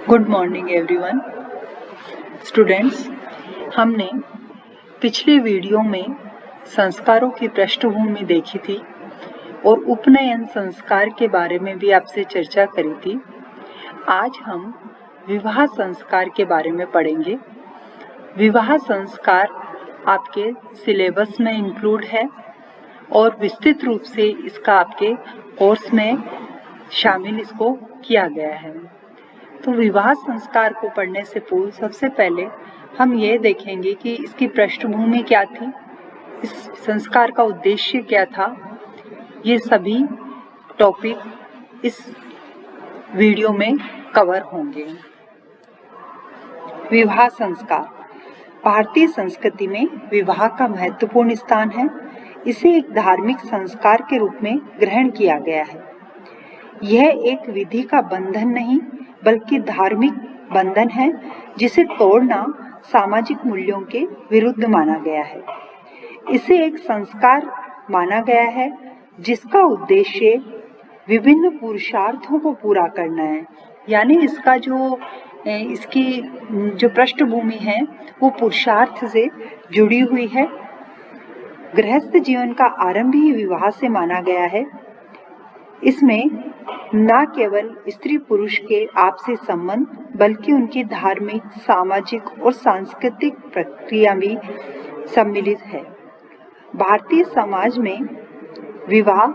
Good morning everyone. Students, हमने पिछले video में संस्कारों की पृष्ठभूमि देखी थी और उपनयन संस्कार के बारे में भी आपसे चर्चा करी थी। आज हम विवाह संस्कार के बारे में पढ़ेंगे। विवाह संस्कार आपके सिलेबस में इंक्लूड है और विस्तृत रूप से इसका आपके कोर्स में शामिल इसको किया गया है। तो विवाह संस्कार को पढ़ने से पूर्व सबसे पहले हम ये देखेंगे कि इसकी पृष्ठभूमि क्या थी, इस संस्कार का उद्देश्य क्या था। ये सभी टॉपिक इस वीडियो में कवर होंगे। विवाह संस्कार भारतीय संस्कृति में विवाह का महत्वपूर्ण स्थान है। इसे एक धार्मिक संस्कार के रूप में ग्रहण किया गया है। यह एक विधि का बंधन नहीं बल्कि धार्मिक बंधन है, जिसे तोड़ना सामाजिक मूल्यों के विरुद्ध माना गया है। इसे एक संस्कार माना गया है जिसका उद्देश्य विभिन्न पुरुषार्थों को पूरा करना है। यानी इसकी जो पृष्ठभूमि है वो पुरुषार्थ से जुड़ी हुई है। गृहस्थ जीवन का आरंभ ही विवाह से माना गया है। इसमें न केवल स्त्री पुरुष के आपसी संबंध बल्कि उनकी धार्मिक, सामाजिक और सांस्कृतिक प्रक्रिया भी सम्मिलित है। भारतीय समाज में विवाह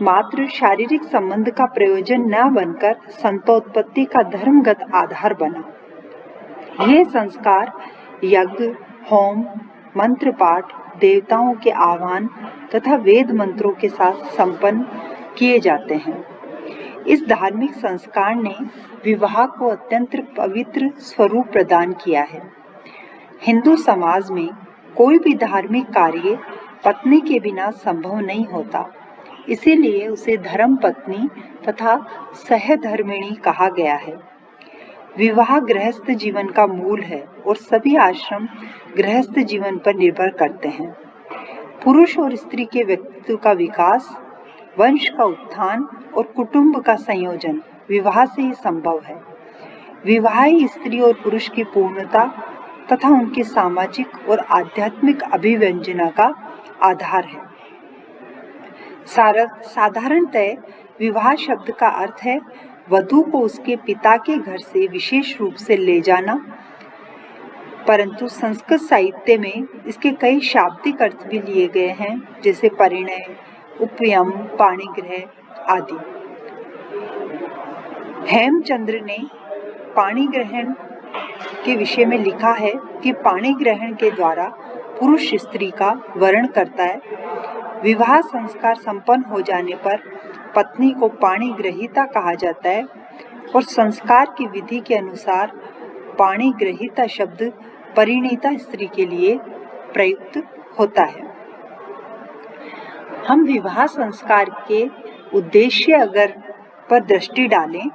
मात्र शारीरिक संबंध का प्रयोजन न बनकर संतानोत्पत्ति का धर्मगत आधार बना। यह संस्कार यज्ञ, होम, मंत्र पाठ, देवताओं के आह्वान तथा वेद मंत्रों के साथ संपन्न किए जाते हैं। इस धार्मिक संस्कार ने विवाह को अत्यंत पवित्र स्वरूप प्रदान किया है। हिंदू समाज में कोई भी धार्मिक कार्य पत्नी के बिना संभव नहीं होता, इसीलिए उसे धर्म पत्नी तथा सहधर्मिणी कहा गया है। विवाह गृहस्थ जीवन का मूल है और सभी आश्रम गृहस्थ जीवन पर निर्भर करते हैं। पुरुष और स्त्री के व्यक्तित्व का विकास, वंश का उत्थान और कुटुंब का संयोजन विवाह से ही संभव है। विवाह ही स्त्री और पुरुष की पूर्णता तथा उनके सामाजिक और आध्यात्मिक अभिव्यंजना का आधार है। साधारणतः विवाह शब्द का अर्थ है वधू को उसके पिता के घर से विशेष रूप से ले जाना, परंतु संस्कृत साहित्य में इसके कई शाब्दिक अर्थ भी लिए गए हैं, जैसे परिणय, उपयम, पाणिग्रह आदि। हेमचंद्र ने पाणी ग्रहण के विषय में लिखा है कि पाणी ग्रहण के द्वारा पुरुष स्त्री का वरण करता है। विवाह संस्कार संपन्न हो जाने पर पत्नी को पाणी ग्रहीता कहा जाता है और संस्कार की विधि के अनुसार पाणी ग्रहीता शब्द परिणीता स्त्री के लिए प्रयुक्त होता है। हम विवाह संस्कार के उद्देश्य पर दृष्टि डालें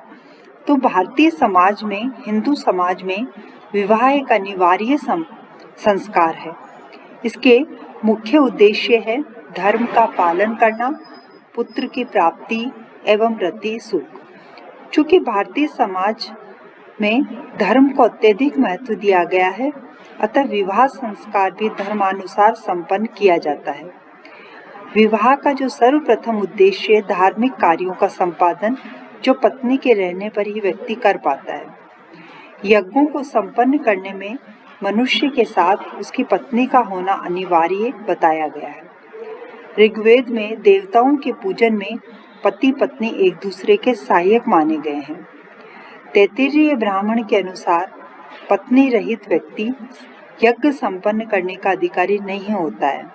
तो भारतीय समाज में, हिंदू समाज में विवाह एक अनिवार्य संस्कार है। इसके मुख्य उद्देश्य है धर्म का पालन करना, पुत्र की प्राप्ति एवं रति सुख। चूंकि भारतीय समाज में धर्म को अत्यधिक महत्व दिया गया है, अतः विवाह संस्कार भी धर्मानुसार संपन्न किया जाता है। विवाह का जो सर्वप्रथम उद्देश्य धार्मिक कार्यों का संपादन, जो पत्नी के रहने पर ही व्यक्ति कर पाता है। यज्ञों को संपन्न करने में मनुष्य के साथ उसकी पत्नी का होना अनिवार्य बताया गया है। ऋग्वेद में देवताओं के पूजन में पति पत्नी एक दूसरे के सहायक माने गए हैं। तैत्तिरीय ब्राह्मण के अनुसार पत्नी रहित व्यक्ति यज्ञ संपन्न करने का अधिकारी नहीं होता है।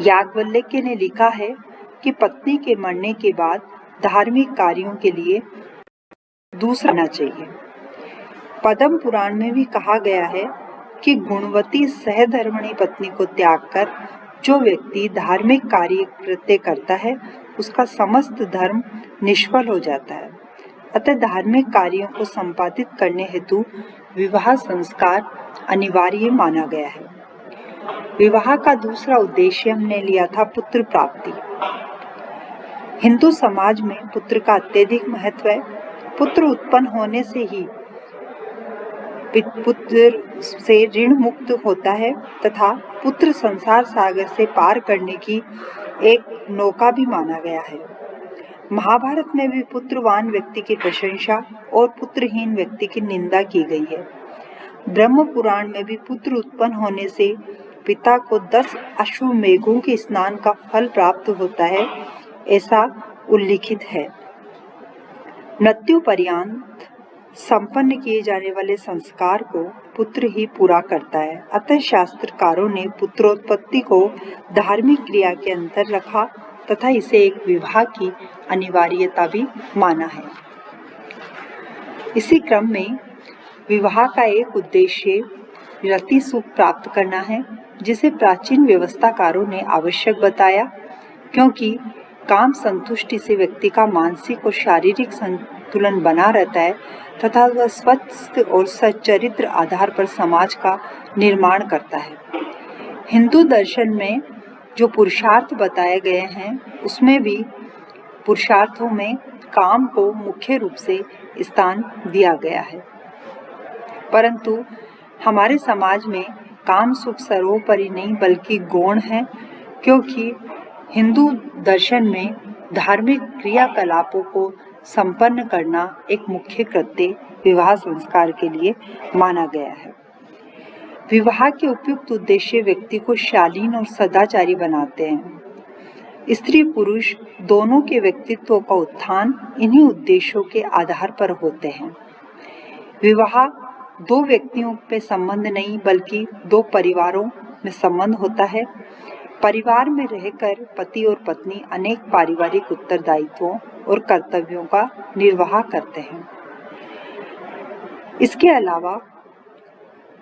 याज्ञवल्क्य ने लिखा है कि पत्नी के मरने के बाद धार्मिक कार्यों के लिए दूसरा होना चाहिए। पद्म पुराण में भी कहा गया है कि गुणवती सहधर्मिणी पत्नी को त्याग कर जो व्यक्ति धार्मिक कार्य कृत्य करता है उसका समस्त धर्म निष्फल हो जाता है। अतः धार्मिक कार्यों को संपादित करने हेतु विवाह संस्कार अनिवार्य माना गया है। विवाह का दूसरा उद्देश्य हमने लिया था पुत्र प्राप्ति। हिंदू समाज में पुत्र का अत्यधिक महत्व है। पुत्र उत्पन्न होने से ही पुत्र से ऋण मुक्त होता है तथा पुत्र संसार सागर से पार करने की एक नौका भी माना गया है। महाभारत में भी पुत्रवान व्यक्ति की प्रशंसा और पुत्रहीन व्यक्ति की निंदा की गई है। ब्रह्म पुराण में भी पुत्र उत्पन्न होने से पिता को 10 अश्वमेघों के स्नान का फल प्राप्त होता है, ऐसा उल्लिखित है। मृत्यु पर्यंत संपन्न किए जाने वाले संस्कार को पुत्र ही पूरा करता है। अतः शास्त्रकारों ने पुत्रोत्पत्ति को धार्मिक क्रिया के अंतर रखा तथा इसे एक विवाह की अनिवार्यता भी माना है। इसी क्रम में विवाह का एक उद्देश्य रति सुख प्राप्त करना है, जिसे प्राचीन व्यवस्थाकारों ने आवश्यक बताया, क्योंकि काम संतुष्टि से व्यक्ति का मानसिक और शारीरिक संतुलन बना रहता है तथा वह स्वस्थ और सच्चरित्र आधार पर समाज का निर्माण करता है। हिंदू दर्शन में जो पुरुषार्थ बताए गए हैं, उसमें भी पुरुषार्थों में काम को मुख्य रूप से स्थान दिया गया है, परंतु हमारे समाज में काम सुख सर्वोपरि नहीं बल्कि गौण है, क्योंकि हिंदू दर्शन में धार्मिक क्रियाकलापों को संपन्न करना एक मुख्य कृत्य विवाह संस्कार के लिए माना गया है। विवाह के उपयुक्त उद्देश्य व्यक्ति को शालीन और सदाचारी बनाते हैं। स्त्री पुरुष दोनों के व्यक्तित्व का उत्थान इन्हीं उद्देश्यों के आधार पर होते हैं। विवाह दो व्यक्तियों में संबंध नहीं बल्कि दो परिवारों में संबंध होता है। परिवार में रहकर पति और पत्नी अनेक पारिवारिक उत्तरदायित्वों और कर्तव्यों का निर्वाह करते हैं। इसके अलावा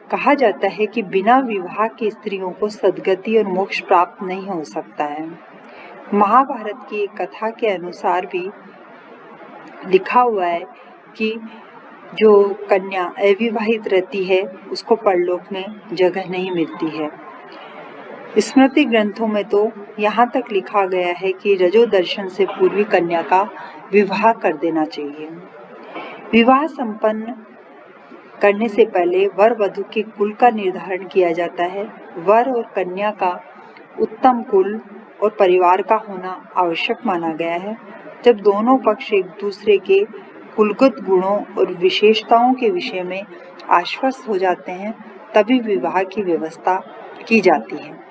कहा जाता है कि बिना विवाह के स्त्रियों को सद्गति और मोक्ष प्राप्त नहीं हो सकता है। महाभारत की एक कथा के अनुसार भी लिखा हुआ है कि जो कन्या अविवाहित रहती है उसको परलोक में जगह नहीं मिलती है। स्मृति ग्रंथों में तो यहाँ तक लिखा गया है कि रजो दर्शन से पूर्वी कन्या का विवाह कर देना चाहिए। विवाह संपन्न करने से पहले वर वधु के कुल का निर्धारण किया जाता है। वर और कन्या का उत्तम कुल और परिवार का होना आवश्यक माना गया है। जब दोनों पक्ष एक दूसरे के कुलगत गुणों और विशेषताओं के विषय में आश्वस्त हो जाते हैं, तभी विवाह की व्यवस्था की जाती है।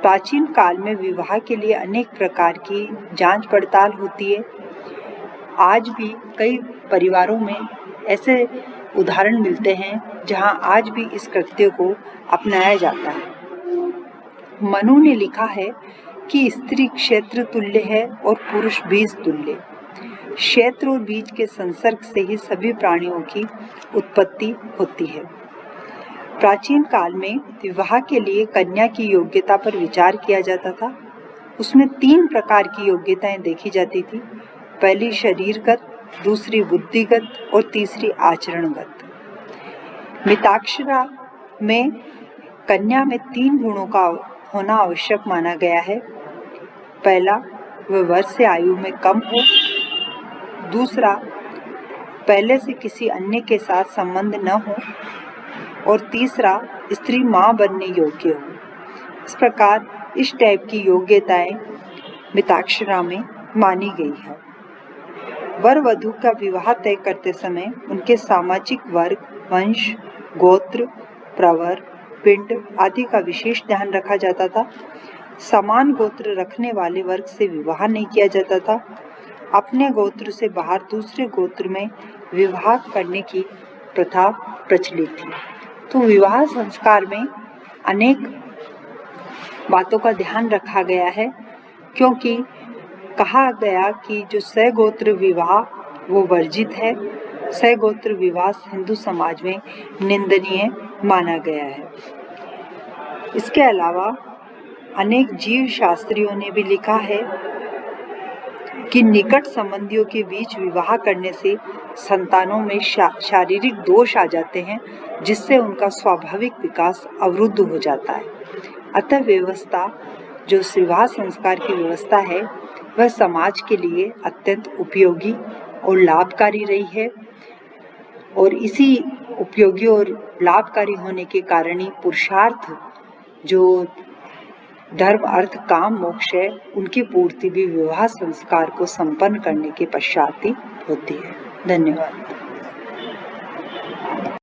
प्राचीन काल में विवाह के लिए अनेक प्रकार की जांच पड़ताल होती है। आज भी कई परिवारों में ऐसे उदाहरण मिलते हैं जहां आज भी इस कृत्य को अपनाया जाता है। मनु ने लिखा है कि स्त्री क्षेत्र तुल्य है और पुरुष बीज तुल्य। क्षेत्र और बीज के संसर्ग से ही सभी प्राणियों की उत्पत्ति होती है। प्राचीन काल में विवाह के लिए कन्या की योग्यता पर विचार किया जाता था। उसमें 3 प्रकार की योग्यताएं देखी जाती थी। पहली शरीरगत, दूसरी बुद्धिगत और तीसरी आचरणगत। मिताक्षरा में कन्या में 3 गुणों का होना आवश्यक माना गया है। पहला, वह वर्ष से आयु में कम हो। दूसरा, पहले से किसी अन्य के साथ संबंध न हो। और तीसरा, स्त्री मां बनने योग्य हो। इस प्रकार इस टाइप की योग्यताएं मिताक्षरा में मानी गई है। वर वधु का विवाह तय करते समय उनके सामाजिक वर्ग, वंश, गोत्र, प्रवर, पिंड आदि का विशेष ध्यान रखा जाता था। समान गोत्र रखने वाले वर्ग से विवाह नहीं किया जाता था। अपने गोत्र से बाहर दूसरे गोत्र में विवाह करने की प्रथा प्रचलित थी। तो विवाह संस्कार में अनेक बातों का ध्यान रखा गया है, क्योंकि कहा गया कि जो सगोत्र विवाह वो वर्जित है। सगोत्र विवाह हिंदू समाज में निंदनीय माना गया है। इसके अलावा अनेक जीव शास्त्रियों ने भी लिखा है कि निकट संबंधियों के बीच विवाह करने से संतानों में शारीरिक दोष आ जाते हैं, जिससे उनका स्वाभाविक विकास अवरुद्ध हो जाता है। अतः व्यवस्था जो विवाह संस्कार की व्यवस्था है वह समाज के लिए अत्यंत उपयोगी और लाभकारी रही है, और इसी उपयोगी और लाभकारी होने के कारण ही पुरुषार्थ जो धर्म अर्थ काम मोक्ष है उनकी पूर्ति भी विवाह संस्कार को संपन्न करने के पश्चात ही होती है। धन्यवाद।